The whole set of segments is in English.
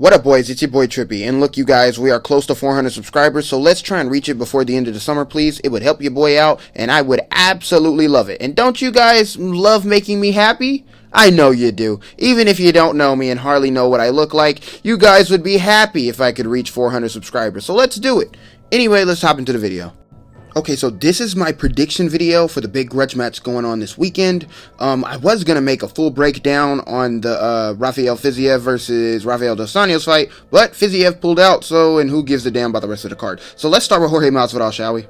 What up, boys? It's your boy Trippy, and look, you guys, we are close to 400 subscribers, so let's try and reach it before the end of the summer, please. It would help your boy out, and I would absolutely love it. And don't you guys love making me happy? I know you do. Even if you don't know me and hardly know what I look like, you guys would be happy if I could reach 400 subscribers, so let's do it. Anyway, let's hop into the video. Okay, so this is my prediction video for the big grudge match going on this weekend. I was going to make a full breakdown on the Rafael Fiziev versus Rafael Dos Anjos fight, but Fiziev pulled out, and who gives a damn about the rest of the card? So let's start with Jorge Masvidal, shall we?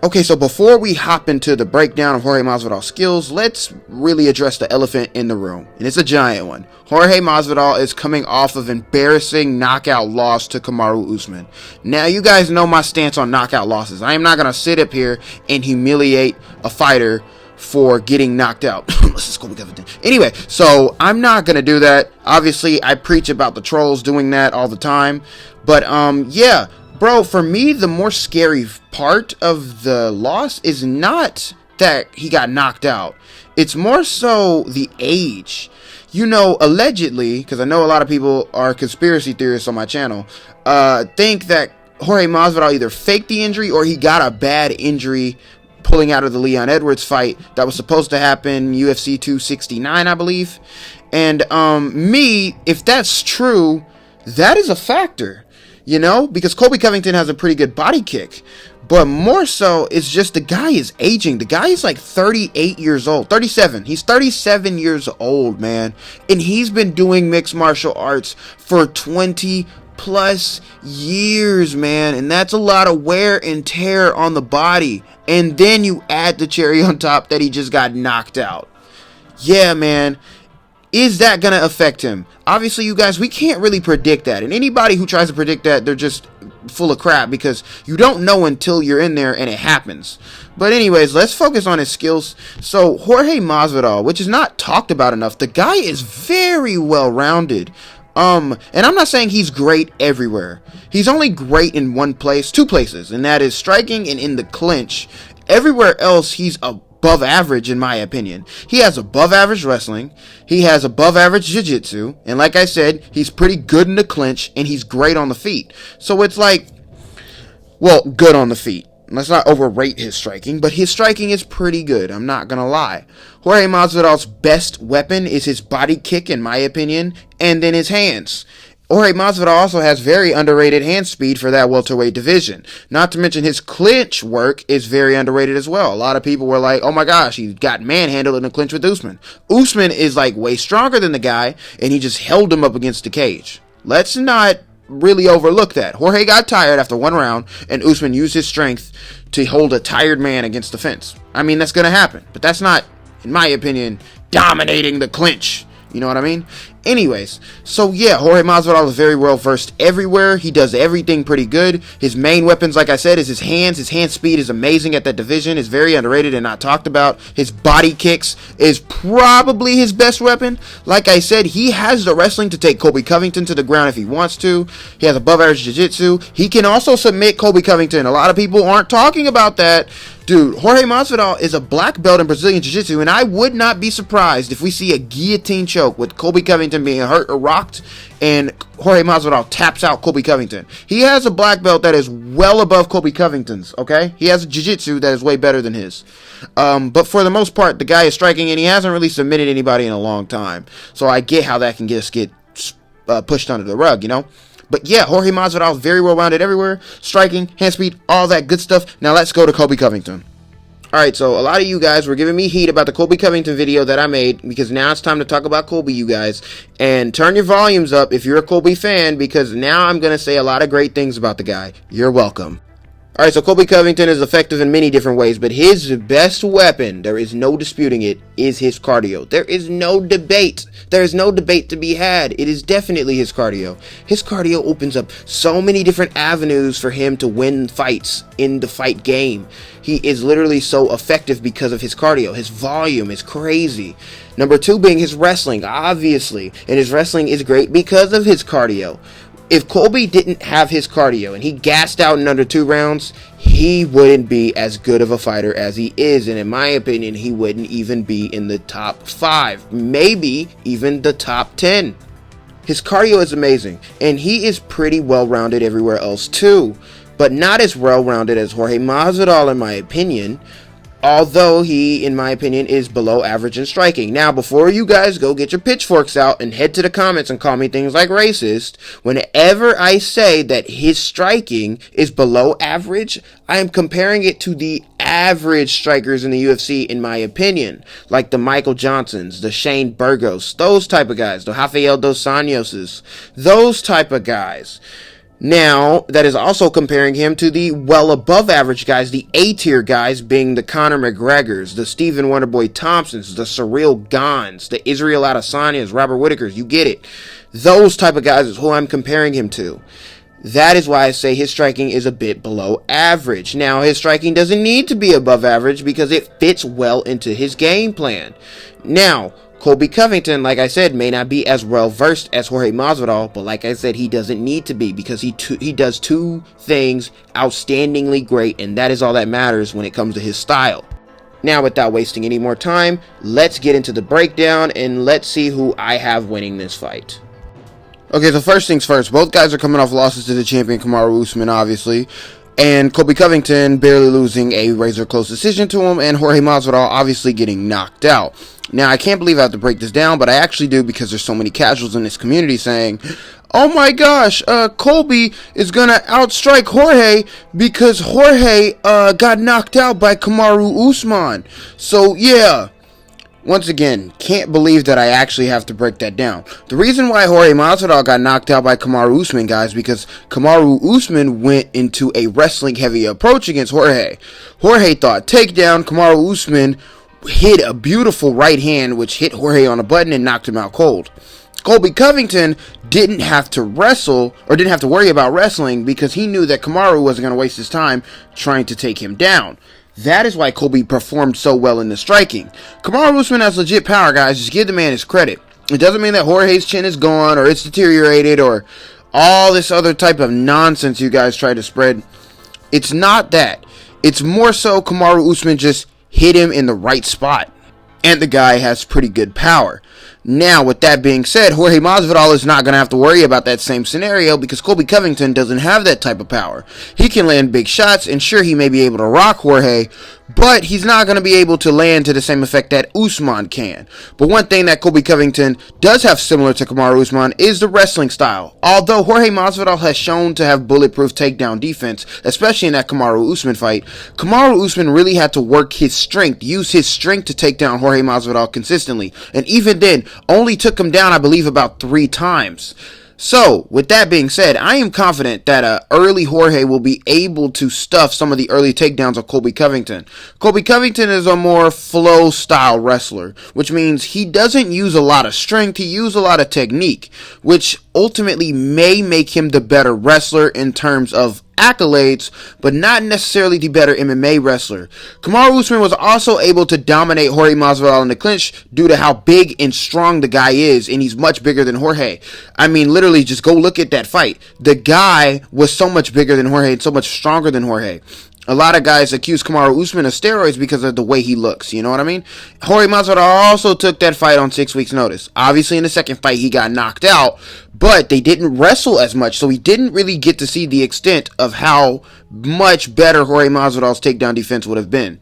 Okay, so before we hop into the breakdown of Jorge Masvidal's skills, let's really address the elephant in the room, and it's a giant one. Jorge Masvidal is coming off of embarrassing knockout loss to Kamaru Usman. Now, you guys know my stance on knockout losses. I am not going to sit up here and humiliate a fighter for getting knocked out. Let's just go with Covington. Anyway, so I'm not going to do that. Obviously, I preach about the trolls doing that all the time, but yeah. Bro, for me, the more scary part of the loss is not that he got knocked out. It's more so the age. You know, allegedly, because I know a lot of people are conspiracy theorists on my channel, think that Jorge Masvidal either faked the injury or he got a bad injury pulling out of the Leon Edwards fight that was supposed to happen UFC 269, I believe. And me, if that's true, that is a factor. You know, because Colby Covington has a pretty good body kick, but more so, it's just the guy is aging. The guy is like 38 years old, 37. He's 37 years old, man. And he's been doing mixed martial arts for 20 plus years, man. And that's a lot of wear and tear on the body. And then you add the cherry on top that he just got knocked out. Yeah, man. Is that going to affect him? Obviously, you guys, we can't really predict that. And anybody who tries to predict that, they're just full of crap because you don't know until you're in there and it happens. But anyways, let's focus on his skills. So, Jorge Masvidal, which is not talked about enough, the guy is very well-rounded. And I'm not saying he's great everywhere. He's only great in one place, two places, and that is striking and in the clinch. Everywhere else, he's above average, in my opinion. He has above average wrestling, he has above average jiu-jitsu, and like I said, he's pretty good in the clinch, and he's great on the feet. So it's like, well, good on the feet. Let's not overrate his striking, but his striking is pretty good, I'm not gonna lie. Jorge Masvidal's best weapon is his body kick, in my opinion, and then his hands. Jorge Masvidal also has very underrated hand speed for that welterweight division. Not to mention his clinch work is very underrated as well. A lot of people were like, oh my gosh, he got manhandled in the clinch with Usman. Usman is like way stronger than the guy, and he just held him up against the cage. Let's not really overlook that. Jorge got tired after one round, and Usman used his strength to hold a tired man against the fence. I mean, that's going to happen, but that's not, in my opinion, dominating the clinch. You know what I mean? Anyways, so yeah, Jorge Masvidal is very well versed everywhere. He does everything pretty good. His main weapons, like I said, is his hands. His hand speed is amazing at that division. It's very underrated and not talked about. His body kicks is probably his best weapon. Like I said, he has the wrestling to take Colby Covington to the ground if he wants to. He has above average jiu-jitsu. He can also submit Colby Covington. A lot of people aren't talking about that. Dude, Jorge Masvidal is a black belt in Brazilian Jiu-Jitsu, and I would not be surprised if we see a guillotine choke with Colby Covington being hurt or rocked, and Jorge Masvidal taps out Colby Covington. He has a black belt that is well above Colby Covington's, okay? He has a Jiu-Jitsu that is way better than his. But for the most part, the guy is striking, and he hasn't really submitted anybody in a long time. So I get how that can just get pushed under the rug, you know? But yeah, Jorge Masvidal is very well-rounded everywhere. Striking, hand speed, all that good stuff. Now let's go to Colby Covington. Alright, so a lot of you guys were giving me heat about the Colby Covington video that I made, because now it's time to talk about Colby, you guys. And turn your volumes up if you're a Colby fan, because now I'm going to say a lot of great things about the guy. You're welcome. Alright, so Colby Covington is effective in many different ways, but his best weapon, there is no disputing it, is his cardio. There is no debate. There is no debate to be had. It is definitely his cardio. His cardio opens up so many different avenues for him to win fights in the fight game. He is literally so effective because of his cardio. His volume is crazy. Number two being his wrestling, obviously. And his wrestling is great because of his cardio. If Colby didn't have his cardio and he gassed out in under 2 rounds, he wouldn't be as good of a fighter as he is. And in my opinion, he wouldn't even be in the top 5, maybe even the top 10. His cardio is amazing, and he is pretty well-rounded everywhere else too, but not as well-rounded as Jorge Masvidal in my opinion, although he, in my opinion, is below average in striking. Now, before you guys go get your pitchforks out and head to the comments and call me things like racist, whenever I say that his striking is below average, I am comparing it to the average strikers in the UFC, in my opinion, like the Michael Johnsons, the Shane Burgos, those type of guys, the Rafael dos Anjoses, those type of guys. Now, that is also comparing him to the well above average guys, the A-tier guys being the Conor McGregors, the Stephen Wonderboy Thompsons, the Cyril Gans, the Israel Adesanya's, Robert Whittaker's, you get it. Those type of guys is who I'm comparing him to. That is why I say his striking is a bit below average. Now, his striking doesn't need to be above average because it fits well into his game plan. Now, Colby Covington, like I said, may not be as well versed as Jorge Masvidal, but like I said, he doesn't need to be because he does two things outstandingly great, and that is all that matters when it comes to his style. Now, without wasting any more time, let's get into the breakdown and let's see who I have winning this fight. Okay, so first things first, both guys are coming off losses to the champion Kamaru Usman, obviously, and Colby Covington barely losing a razor-close decision to him, and Jorge Masvidal obviously getting knocked out. Now, I can't believe I have to break this down, but I actually do because there's so many casuals in this community saying, oh my gosh, Colby is going to outstrike Jorge because Jorge got knocked out by Kamaru Usman. So, yeah. Once again, can't believe that I actually have to break that down. The reason why Jorge Masvidal got knocked out by Kamaru Usman, guys, because Kamaru Usman went into a wrestling-heavy approach against Jorge. Jorge thought takedown. Kamaru Usman hit a beautiful right hand, which hit Jorge on a button and knocked him out cold. Colby Covington didn't have to wrestle, or didn't have to worry about wrestling, because he knew that Kamaru wasn't going to waste his time trying to take him down. That is why Colby performed so well in the striking. Kamaru Usman has legit power, guys. Just give the man his credit. It doesn't mean that Jorge's chin is gone, or it's deteriorated, or all this other type of nonsense you guys try to spread. It's not that. It's more so Kamaru Usman just hit him in the right spot. And the guy has pretty good power. Now, with that being said, Jorge Masvidal is not going to have to worry about that same scenario because Colby Covington doesn't have that type of power. He can land big shots, and sure, he may be able to rock Jorge, but he's not going to be able to land to the same effect that Usman can. But one thing that Colby Covington does have similar to Kamaru Usman is the wrestling style. Although Jorge Masvidal has shown to have bulletproof takedown defense, especially in that Kamaru Usman fight, Kamaru Usman really had to work his strength, use his strength to take down Jorge Masvidal consistently. And even then, only took him down, I believe, about 3 times. So, with that being said, I am confident that early Jorge will be able to stuff some of the early takedowns of Colby Covington. Colby Covington is a more flow-style wrestler, which means he doesn't use a lot of strength, he uses a lot of technique, which ultimately may make him the better wrestler in terms of accolades, but not necessarily the better MMA wrestler. Kamaru Usman was also able to dominate Jorge Masvidal in the clinch due to how big and strong the guy is, and he's much bigger than Jorge. I mean, literally, just go look at that fight. The guy was so much bigger than Jorge and so much stronger than Jorge. A lot of guys accuse Kamaru Usman of steroids because of the way he looks, you know what I mean? Jorge Masvidal also took that fight on 6 weeks' notice. Obviously, in the second fight, he got knocked out, but they didn't wrestle as much, so he didn't really get to see the extent of how much better Jorge Masvidal's takedown defense would have been.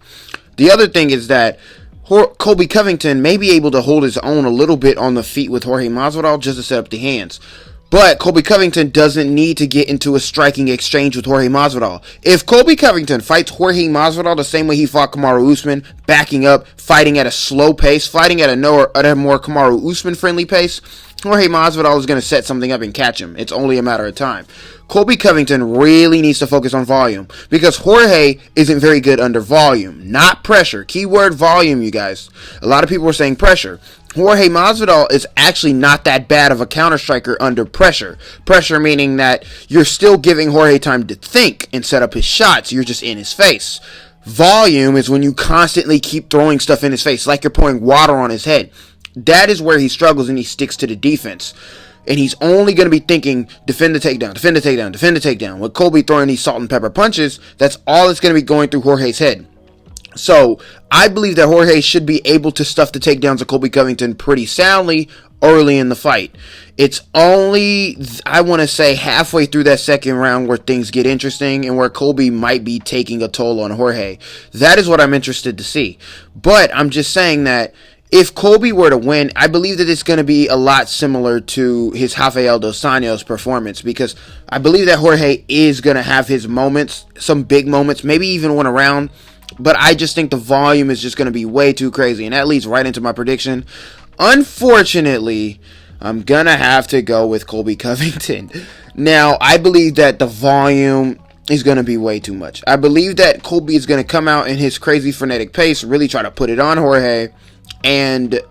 The other thing is that Colby Covington may be able to hold his own a little bit on the feet with Jorge Masvidal just to set up the hands. But Colby Covington doesn't need to get into a striking exchange with Jorge Masvidal. If Colby Covington fights Jorge Masvidal the same way he fought Kamaru Usman, backing up, fighting at a slow pace, fighting at a more Kamaru Usman friendly pace, Jorge Masvidal is going to set something up and catch him. It's only a matter of time. Colby Covington really needs to focus on volume because Jorge isn't very good under volume, not pressure. Keyword volume, you guys. A lot of people are saying pressure. Jorge Masvidal is actually not that bad of a counter striker under pressure. Pressure meaning that you're still giving Jorge time to think and set up his shots. You're just in his face. Volume is when you constantly keep throwing stuff in his face, like you're pouring water on his head. That is where he struggles and he sticks to the defense. And he's only going to be thinking, defend the takedown, defend the takedown, defend the takedown. With Colby throwing these salt and pepper punches, that's all that's going to be going through Jorge's head. So, I believe that Jorge should be able to stuff the takedowns of Colby Covington pretty soundly, early in the fight. It's only, I want to say, halfway through that second round where things get interesting and where Colby might be taking a toll on Jorge. That is what I'm interested to see. But I'm just saying that if Colby were to win, I believe that it's going to be a lot similar to his Rafael dos Anjos performance, because I believe that Jorge is going to have his moments, some big moments, maybe even one around. But I just think the volume is just going to be way too crazy. And that leads right into my prediction. Unfortunately, I'm going to have to go with Colby Covington. Now, I believe that the volume is going to be way too much. I believe that Colby is going to come out in his crazy frenetic pace, really try to put it on Jorge, and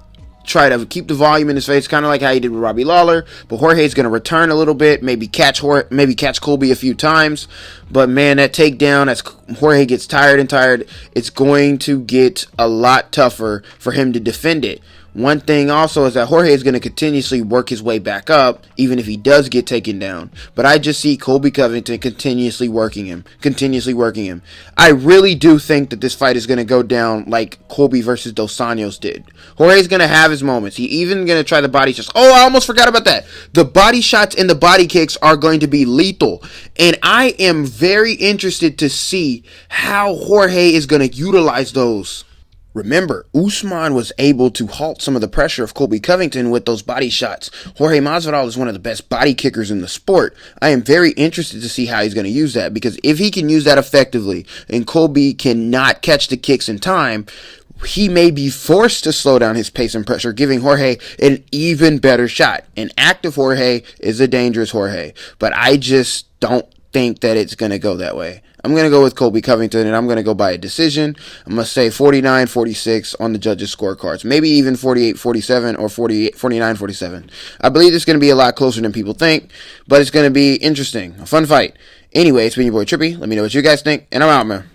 try to keep the volume in his face, kind of like how he did with Robbie Lawler. But Jorge's going to return a little bit, maybe catch Colby a few times. But man, that takedown, as Jorge gets tired, it's going to get a lot tougher for him to defend it. One thing also is that Jorge is going to continuously work his way back up, even if he does get taken down. But I just see Colby Covington continuously working him. I really do think that this fight is going to go down like Colby versus Dos Anjos did. Jorge's going to have his moments. He even going to try the body shots. Oh, I almost forgot about that. The body shots and the body kicks are going to be lethal. And I am very interested to see how Jorge is going to utilize those. Remember, Usman was able to halt some of the pressure of Colby Covington with those body shots. Jorge Masvidal is one of the best body kickers in the sport. I am very interested to see how he's going to use that, because if he can use that effectively and Colby cannot catch the kicks in time, he may be forced to slow down his pace and pressure, giving Jorge an even better shot. An active Jorge is a dangerous Jorge, but I just don't think that it's going to go that way. I'm going to go with Colby Covington, and I'm going to go by a decision. I'm going to say 49-46 on the judges' scorecards. Maybe even 48-47 or 49-47. I believe it's going to be a lot closer than people think, but it's going to be interesting. A fun fight. Anyway, it's been your boy Trippy. Let me know what you guys think, and I'm out, man.